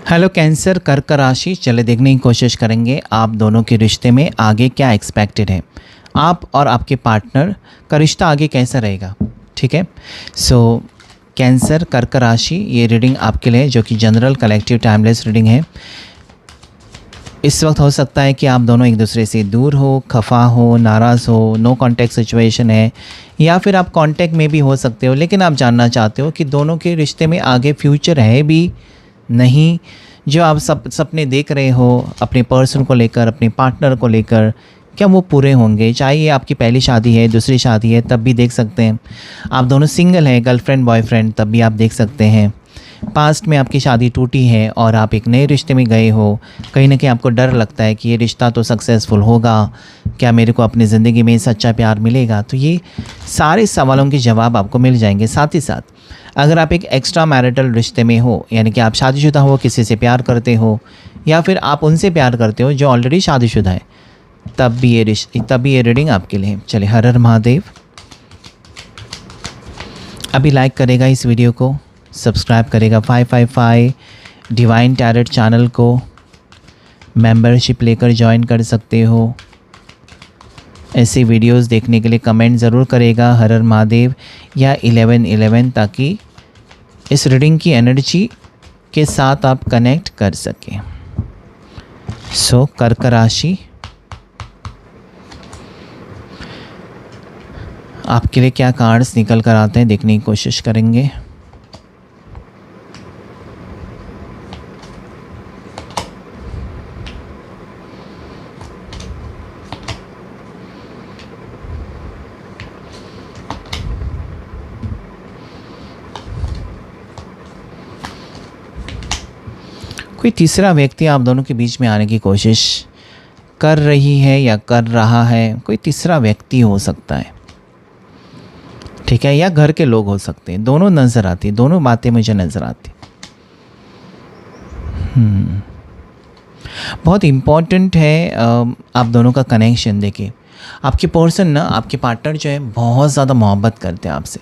Hello cancer कर्क राशि, चले देखने की कोशिश करेंगे आप दोनों के रिश्ते में आगे क्या एक्सपेक्टेड है। आप और आपके पार्टनर का रिश्ता आगे कैसा रहेगा। ठीक है, सो कैंसर कर्क राशि, ये रीडिंग आपके लिए जो कि जनरल कलेक्टिव टाइमलेस रीडिंग है। इस वक्त हो सकता है कि आप दोनों एक दूसरे से दूर हो, खफा हो, नाराज़ हो, नो कांटेक्ट सिचुएशन है, या फिर आप कांटेक्ट में भी हो सकते हो, लेकिन आप जानना चाहते हो कि दोनों के रिश्ते में आगे फ्यूचर है भी नहीं। जो आप सपने देख रहे हो अपने पर्सन को लेकर, अपने पार्टनर को लेकर, क्या वो पूरे होंगे। चाहे ये आपकी पहली शादी है, दूसरी शादी है, तब भी देख सकते हैं। आप दोनों सिंगल हैं, गर्लफ्रेंड बॉयफ्रेंड, तब भी आप देख सकते हैं। पास्ट में आपकी शादी टूटी है और आप एक नए रिश्ते में गए हो, कहीं ना कहीं आपको डर लगता है कि ये रिश्ता तो सक्सेसफुल होगा, क्या मेरे को अपनी ज़िंदगी में सच्चा प्यार मिलेगा। तो ये सारे सवालों के जवाब आपको मिल जाएंगे। साथ ही साथ अगर आप एक एक्स्ट्रा मैरिटल रिश्ते में हो, यानी कि आप शादीशुदा हो, किसी से प्यार करते हो, या फिर आप उनसे प्यार करते हो जो ऑलरेडी शादीशुदा है, तब भी ये रीडिंग आपके लिए है। चलिए, हर हर महादेव। अभी लाइक करेगा इस वीडियो को, सब्सक्राइब करेगा 555 डिवाइन टैरेट चैनल को, मेंबरशिप लेकर ज्वाइन कर सकते हो। ऐसे वीडियोस देखने के लिए कमेंट ज़रूर करेगा हर हर महादेव या 1111, ताकि इस रीडिंग की एनर्जी के साथ आप कनेक्ट कर सकें। सो कर्क राशि, आपके लिए क्या कार्ड्स निकल कर आते हैं देखने की कोशिश करेंगे। कोई तीसरा व्यक्ति आप दोनों के बीच में आने की कोशिश कर रही है या कर रहा है। कोई तीसरा व्यक्ति हो सकता है, ठीक है, या घर के लोग हो सकते हैं। दोनों नज़र आती, दोनों बातें मुझे नज़र आती। बहुत इम्पॉर्टेंट है आप दोनों का कनेक्शन। देखिए, आपके पर्सन ना, आपके पार्टनर जो है, बहुत ज़्यादा मोहब्बत करते हैं आपसे,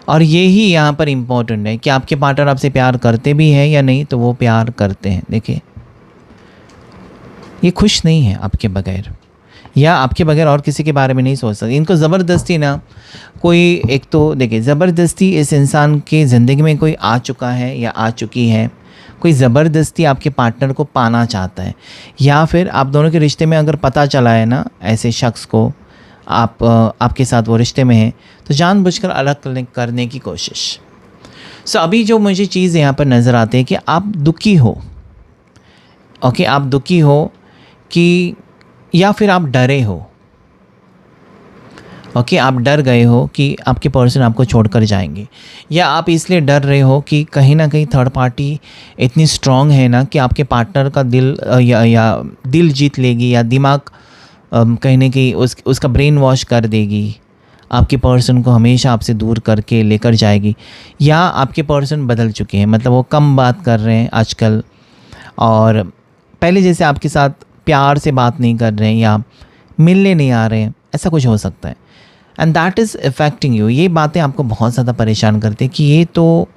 और यही यहाँ पर इम्पोर्टेंट है कि आपके पार्टनर आपसे प्यार करते भी हैं या नहीं, तो वो प्यार करते हैं। देखिए, ये खुश नहीं है आपके बगैर, या आपके बगैर और किसी के बारे में नहीं सोच सकते। इनको ज़बरदस्ती ना कोई, एक तो देखिए, ज़बरदस्ती इस इंसान के ज़िंदगी में कोई आ चुका है या आ चुकी है, कोई ज़बरदस्ती आपके पार्टनर को पाना चाहता है, या फिर आप दोनों के रिश्ते में अगर पता चला है ना ऐसे शख्स को, आपके साथ वो रिश्ते में है, तो जानबूझकर अलग करने की कोशिश। सो अभी जो मुझे चीज़ यहाँ पर नज़र आती है कि आप दुखी हो। ओके, आप दुखी हो कि, या फिर आप डरे हो। ओके, आप डर गए हो कि आपके पर्सन आपको छोड़कर जाएंगे, या आप इसलिए डर रहे हो कि कहीं ना कहीं थर्ड पार्टी इतनी स्ट्रांग है ना कि आपके पार्टनर का दिल या दिल जीत लेगी, या दिमाग कहीं ना कहीं उसका ब्रेन वॉश कर देगी, आपके पर्सन को हमेशा आपसे दूर करके लेकर जाएगी। या आपके पर्सन बदल चुके हैं, मतलब वो कम बात कर रहे हैं आजकल, और पहले जैसे आपके साथ प्यार से बात नहीं कर रहे हैं, या मिलने नहीं आ रहे हैं, ऐसा कुछ हो सकता है। And that is affecting you. ये बातें आपको बहुत ज़्यादा परेशान करती हैं कि ये तो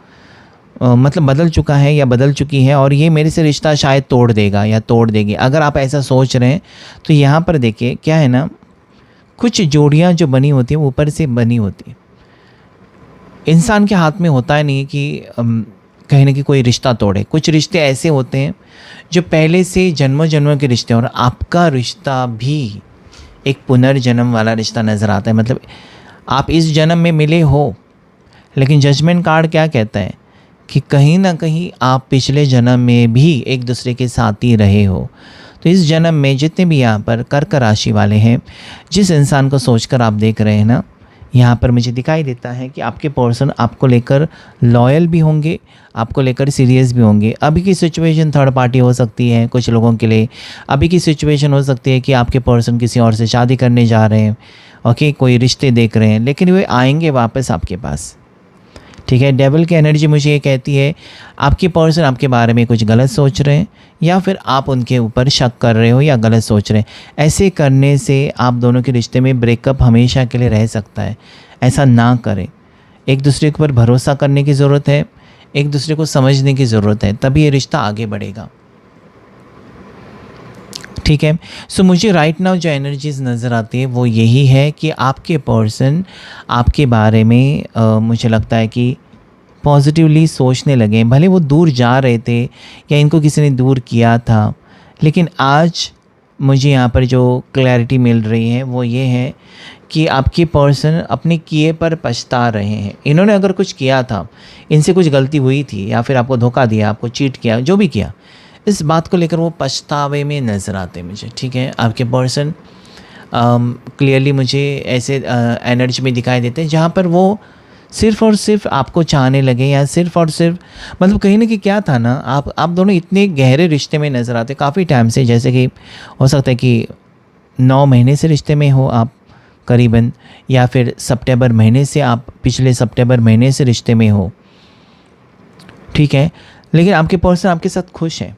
मतलब बदल चुका है या बदल चुकी है, और ये मेरे से रिश्ता शायद तोड़ देगा या तोड़ देगी। अगर आप ऐसा सोच रहे हैं तो यहाँ पर देखिए क्या है ना, कुछ जोड़ियाँ जो बनी होती हैं वो ऊपर से बनी होती है। इंसान के हाथ में होता है नहीं कि कहीं ना कहीं कोई रिश्ता तोड़े। कुछ रिश्ते ऐसे होते हैं जो पहले से जन्मों जन्मों के रिश्ते हैं, और आपका रिश्ता भी एक पुनर्जन्म वाला रिश्ता नज़र आता है। मतलब आप इस जन्म में मिले हो, लेकिन जजमेंट कार्ड क्या कहता है कि कहीं ना कहीं आप पिछले जन्म में भी एक दूसरे के साथ ही रहे हो। तो इस जन्म में जितने भी यहाँ पर कर्क राशि वाले हैं, जिस इंसान को सोचकर आप देख रहे हैं ना, यहाँ पर मुझे दिखाई देता है कि आपके पर्सन आपको लेकर लॉयल भी होंगे, आपको लेकर सीरियस भी होंगे। अभी की सिचुएशन थर्ड पार्टी हो सकती है कुछ लोगों के लिए। अभी की सिचुएशन हो सकती है कि आपके पर्सन किसी और से शादी करने जा रहे हैं, ओके, कोई रिश्ते देख रहे हैं, लेकिन वे आएंगे वापस आपके पास। ठीक है, डेविल की एनर्जी मुझे ये कहती है आपके पर्सन आपके बारे में कुछ गलत सोच रहे हैं, या फिर आप उनके ऊपर शक कर रहे हो या गलत सोच रहे हैं। ऐसे करने से आप दोनों के रिश्ते में ब्रेकअप हमेशा के लिए रह सकता है। ऐसा ना करें। एक दूसरे के ऊपर भरोसा करने की ज़रूरत है, एक दूसरे को समझने की ज़रूरत है, तभी ये रिश्ता आगे बढ़ेगा। ठीक है। सो मुझे राइट नाउ जो एनर्जीज नज़र आती है वो यही है कि आपके पर्सन आपके बारे में मुझे लगता है कि पॉजिटिवली सोचने लगे। भले वो दूर जा रहे थे या इनको किसी ने दूर किया था, लेकिन आज मुझे यहाँ पर जो क्लैरिटी मिल रही है वो ये है कि आपके पर्सन अपने किए पर पछता रहे हैं। इन्होंने अगर कुछ किया था, इनसे कुछ गलती हुई थी या फिर आपको धोखा दिया, आपको चीट किया, जो भी किया, इस बात को लेकर वो पछतावे में नज़र आते हैं मुझे। ठीक है। आपके पर्सन क्लियरली मुझे ऐसे एनर्जी में दिखाई देते हैं जहाँ पर वो सिर्फ़ और सिर्फ आपको चाहने लगे, या सिर्फ़ और सिर्फ मतलब कहीं ना कहीं क्या था ना, आप दोनों इतने गहरे रिश्ते में नज़र आते काफ़ी टाइम से। जैसे कि हो सकता है कि 9 महीने से रिश्ते में हो आप करीबन, या फिर सितंबर महीने से, आप पिछले सितंबर महीने से रिश्ते में हो। ठीक है। लेकिन आपके पर्सन आपके साथ खुश हैं,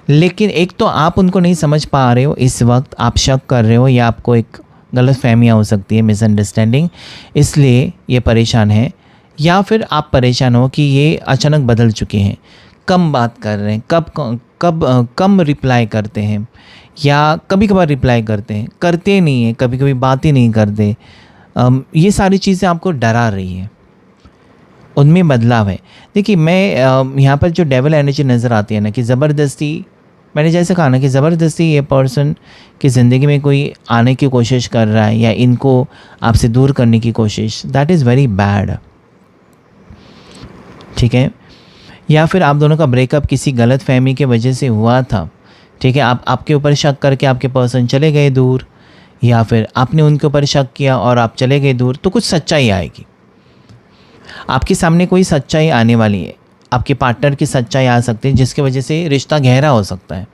लेकिन एक तो आप उनको नहीं समझ पा रहे हो, इस वक्त आप शक कर रहे हो, या आपको एक गलत फहमियाँ हो सकती है, मिसअंडरस्टैंडिंग, इसलिए ये परेशान है। या फिर आप परेशान हो कि ये अचानक बदल चुके हैं, कम बात कर रहे हैं, कम रिप्लाई करते हैं, या कभी कभार रिप्लाई करते हैं, करते नहीं हैं, कभी कभी बात ही नहीं करते। ये सारी चीज़ें आपको डरा रही है, उनमें बदलाव है। देखिए, मैं यहाँ पर जो डेविल एनर्जी नज़र आती है ना, कि ज़बरदस्ती, मैंने जैसे कहा ना कि ज़बरदस्ती ये पर्सन की ज़िंदगी में कोई आने की कोशिश कर रहा है या इनको आपसे दूर करने की कोशिश, दैट इज़ वेरी बैड। ठीक है। या फिर आप दोनों का ब्रेकअप किसी गलत फहमी के वजह से हुआ था। ठीक है। आपके ऊपर शक करके आपके पर्सन चले गए दूर, या फिर आपने उनके ऊपर शक किया और आप चले गए दूर, तो कुछ सच्चाई आएगी आपके सामने, कोई सच्चाई आने वाली है, आपके पार्टनर की सच्चाई आ सकती है, जिसकी वजह से रिश्ता गहरा हो सकता है।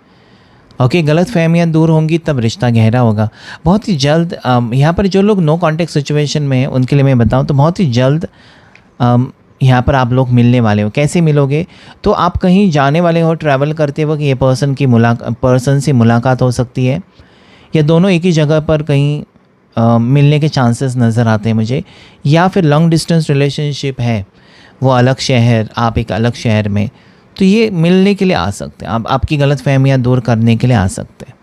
ओके, गलत फहमियाँ दूर होंगी तब रिश्ता गहरा होगा बहुत ही जल्द। यहाँ पर जो लोग नो कॉन्टेक्ट सिचुएशन में हैं उनके लिए मैं बताऊँ तो बहुत ही जल्द यहाँ पर आप लोग मिलने वाले हो। कैसे मिलोगे? तो आप कहीं जाने वाले हो, ट्रैवल करते वक्त ये पर्सन से मुलाकात हो सकती है, या दोनों एक ही जगह पर कहीं मिलने के चांसेस नज़र आते हैं मुझे। या फिर लॉन्ग डिस्टेंस रिलेशनशिप है, वो अलग शहर, आप एक अलग शहर में, तो ये मिलने के लिए आ सकते हैं, आपकी गलत फहमियाँ दूर करने के लिए आ सकते हैं।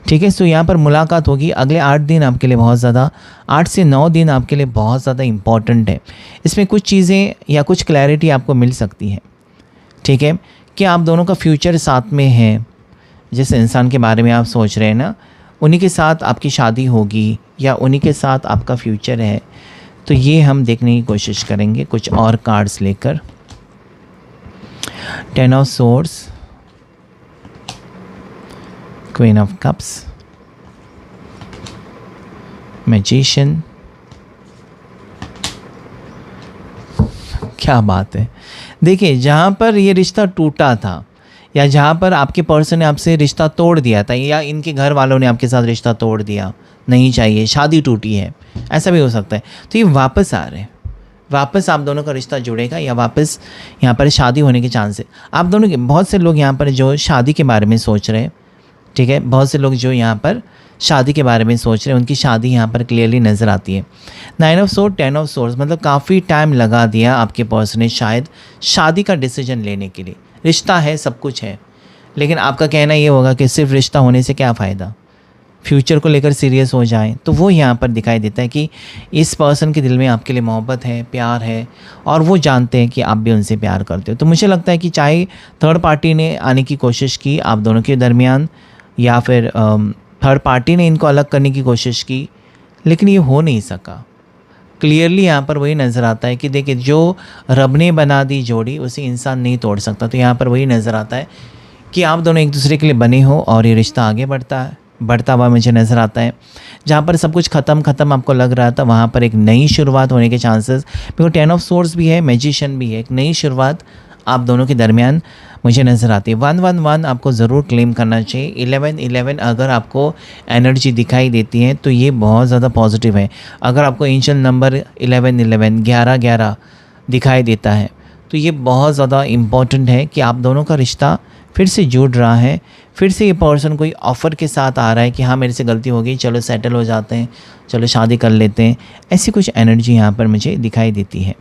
ठीक है। सो यहाँ पर मुलाकात होगी। अगले 8 दिन आपके लिए बहुत ज़्यादा, 8 से 9 दिन आपके लिए बहुत ज़्यादा इम्पॉर्टेंट है। इसमें कुछ चीज़ें या कुछ क्लैरिटी आपको मिल सकती है। ठीक है। कि आप दोनों का फ्यूचर साथ में है, जिस इंसान के बारे में आप सोच रहे हैं ना, उन्हीं के साथ आपकी शादी होगी या उन्हीं के साथ आपका फ्यूचर है। तो ये हम देखने की कोशिश करेंगे कुछ और कार्ड्स लेकर। 10 of swords, queen of cups, magician. क्या बात है। देखिए, जहाँ पर ये रिश्ता टूटा था या जहाँ पर आपके पर्सन ने आपसे रिश्ता तोड़ दिया था, या इनके घर वालों ने आपके साथ रिश्ता तोड़ दिया, नहीं चाहिए, शादी टूटी है, ऐसा भी हो सकता है, तो ये वापस आ रहे हैं, वापस आप दोनों का रिश्ता जुड़ेगा, या वापस यहाँ पर शादी होने के चांस है। आप दोनों के, बहुत से लोग यहाँ पर जो शादी के बारे में सोच रहे हैं, ठीक है, बहुत से लोग जो यहाँ पर शादी के बारे में सोच रहे हैं, उनकी शादी यहाँ पर क्लियरली नज़र आती है। 9 ऑफ सोर्ड, 10 ऑफ सोर्ड्स, मतलब काफ़ी टाइम लगा दिया आपके पर्सन ने शायद शादी का डिसीजन लेने के लिए। रिश्ता है, सब कुछ है, लेकिन आपका कहना ये होगा कि सिर्फ रिश्ता होने से क्या फ़ायदा, फ्यूचर को लेकर सीरियस हो जाएं। तो वो यहाँ पर दिखाई देता है कि इस पर्सन के दिल में आपके लिए मोहब्बत है, प्यार है, और वो जानते हैं कि आप भी उनसे प्यार करते हो। तो मुझे लगता है कि चाहे थर्ड पार्टी ने आने की कोशिश की आप दोनों के दरमियान, या फिर थर्ड पार्टी ने इनको अलग करने की कोशिश की, लेकिन ये हो नहीं सका। क्लियरली यहाँ पर वही नज़र आता है कि देखिए, जो रब ने बना दी जोड़ी उसे इंसान नहीं तोड़ सकता। तो यहाँ पर वही नज़र आता है कि आप दोनों एक दूसरे के लिए बने हो और ये रिश्ता आगे बढ़ता हुआ मुझे नज़र आता है। जहाँ पर सब कुछ ख़त्म आपको लग रहा था, वहाँ पर एक नई शुरुआत होने के चांसेस, बिकॉज 10 ऑफ सोर्ड्स भी है, मैजिशियन भी है, एक नई शुरुआत आप दोनों के दरमियान मुझे नज़र आती है। 111 आपको ज़रूर क्लेम करना चाहिए। 1111 अगर आपको एनर्जी दिखाई देती है तो ये बहुत ज़्यादा पॉजिटिव है। अगर आपको एंजल नंबर 1111 11 दिखाई देता है तो ये बहुत ज़्यादा इम्पॉर्टेंट है कि आप दोनों का रिश्ता फिर से जुड़ रहा है, फिर से ये पर्सन कोई ऑफ़र के साथ आ रहा है कि हाँ मेरे से गलती हो गई, चलो सेटल हो जाते हैं, चलो शादी कर लेते हैं। ऐसी कुछ एनर्जी यहाँ पर मुझे दिखाई देती है।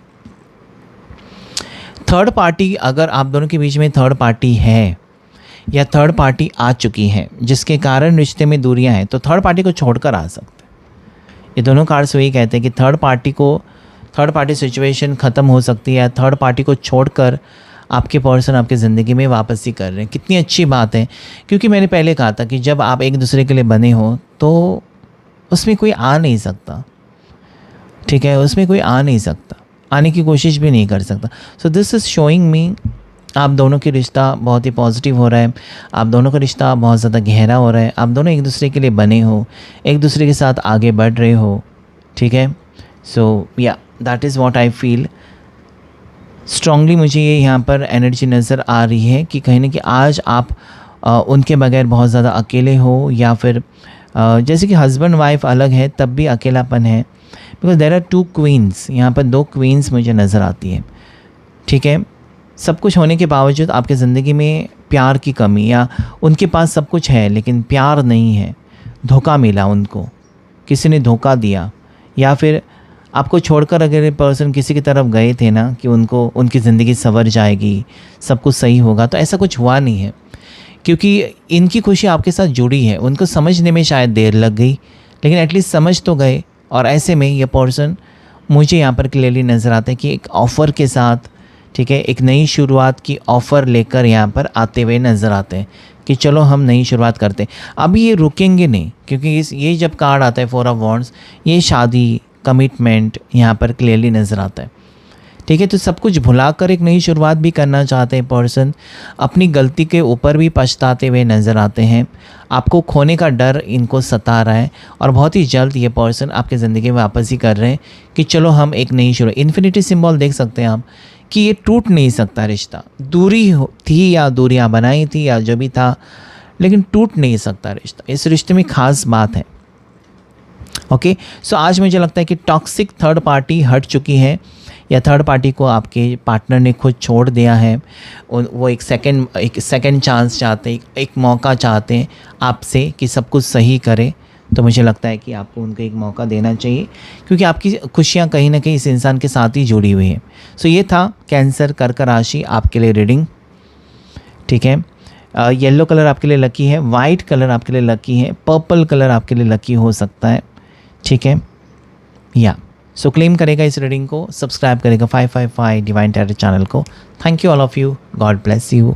थर्ड पार्टी, अगर आप दोनों के बीच में थर्ड पार्टी है या थर्ड पार्टी आ चुकी है जिसके कारण रिश्ते में दूरियां हैं, तो थर्ड पार्टी को छोड़कर आ सकते हैं। ये दोनों कार्ड्स वही कहते हैं कि थर्ड पार्टी सिचुएशन ख़त्म हो सकती है, थर्ड पार्टी को छोड़कर आपके पर्सन आपकी ज़िंदगी में वापसी कर रहे हैं। कितनी अच्छी बात है, क्योंकि मैंने पहले कहा था कि जब आप एक दूसरे के लिए बने हो तो उसमें कोई आ नहीं सकता, ठीक है, उसमें कोई आ नहीं सकता, आने की कोशिश भी नहीं कर सकता। So this is showing me आप दोनों की रिश्ता बहुत ही पॉजिटिव हो रहा है, आप दोनों का रिश्ता बहुत ज़्यादा गहरा हो रहा है, आप दोनों एक दूसरे के लिए बने हो, एक दूसरे के साथ आगे बढ़ रहे हो, ठीक है। सो या that is what I feel strongly. मुझे ये यहाँ पर एनर्जी नज़र आ रही है कि कहीं ना कि आज आप उनके बगैर बहुत ज़्यादा अकेले हो, या फिर जैसे कि हस्बैंड वाइफ अलग है तब भी अकेलापन है, बिकॉज देर आर 2 क्वींस, यहाँ पर 2 क्वींस मुझे नज़र आती है, ठीक है। सब कुछ होने के बावजूद आपकी ज़िंदगी में प्यार की कमी, या उनके पास सब कुछ है लेकिन प्यार नहीं है, धोखा मिला उनको, किसी ने धोखा दिया, या फिर आपको छोड़कर अगर ये पर्सन किसी की तरफ गए थे ना कि उनकी ज़िंदगी संवर जाएगी, सब कुछ सही होगा, तो ऐसा कुछ हुआ नहीं है, क्योंकि इनकी खुशी आपके साथ जुड़ी है। उनको समझने में शायद देर लग गई, लेकिन एटलीस्ट समझ तो गए। और ऐसे में ये पर्सन मुझे यहाँ पर क्लियरली नज़र आता है कि एक ऑफ़र के साथ, ठीक है, एक नई शुरुआत की ऑफ़र लेकर यहाँ पर आते हुए नज़र आते हैं कि चलो हम नई शुरुआत करते हैं। अभी ये रुकेंगे नहीं, क्योंकि ये जब कार्ड आता है 4 ऑफ वॉन्ड्स, ये शादी, कमिटमेंट यहाँ पर क्लियरली नज़र आता है, ठीक है। तो सब कुछ भुलाकर एक नई शुरुआत भी करना चाहते हैं पर्सन, अपनी गलती के ऊपर भी पछताते हुए नज़र आते हैं। आपको खोने का डर इनको सता रहा है, और बहुत ही जल्द ये पर्सन आपकी ज़िंदगी में वापस ही कर रहे हैं कि चलो हम एक नई शुरुआत। इन्फिनिटी सिंबल देख सकते हैं आप कि ये टूट नहीं सकता रिश्ता, दूरी थी या दूरियां बनाई थी या जो भी था, लेकिन टूट नहीं सकता रिश्ता। इस रिश्ते में ख़ास बात है, ओके। सो आज मुझे लगता है कि टॉक्सिक थर्ड पार्टी हट चुकी है, या थर्ड पार्टी को आपके पार्टनर ने खुद छोड़ दिया है। वो एक सेकंड चांस चाहते हैं, एक मौका चाहते हैं आपसे कि सब कुछ सही करें। तो मुझे लगता है कि आपको उनको एक मौका देना चाहिए, क्योंकि आपकी खुशियाँ कहीं ना कहीं इस इंसान के साथ ही जुड़ी हुई हैं। सो ये था कैंसर कर्क राशि आपके लिए रीडिंग, ठीक है। येलो कलर आपके लिए लकी है, वाइट कलर आपके लिए लकी है, पर्पल कलर आपके लिए लकी हो सकता है, ठीक है। या सो क्लेम करेगा इस रीडिंग को, सब्सक्राइब करेगा 555 डिवाइन टैरो चैनल को। Thank you all of you, God bless you.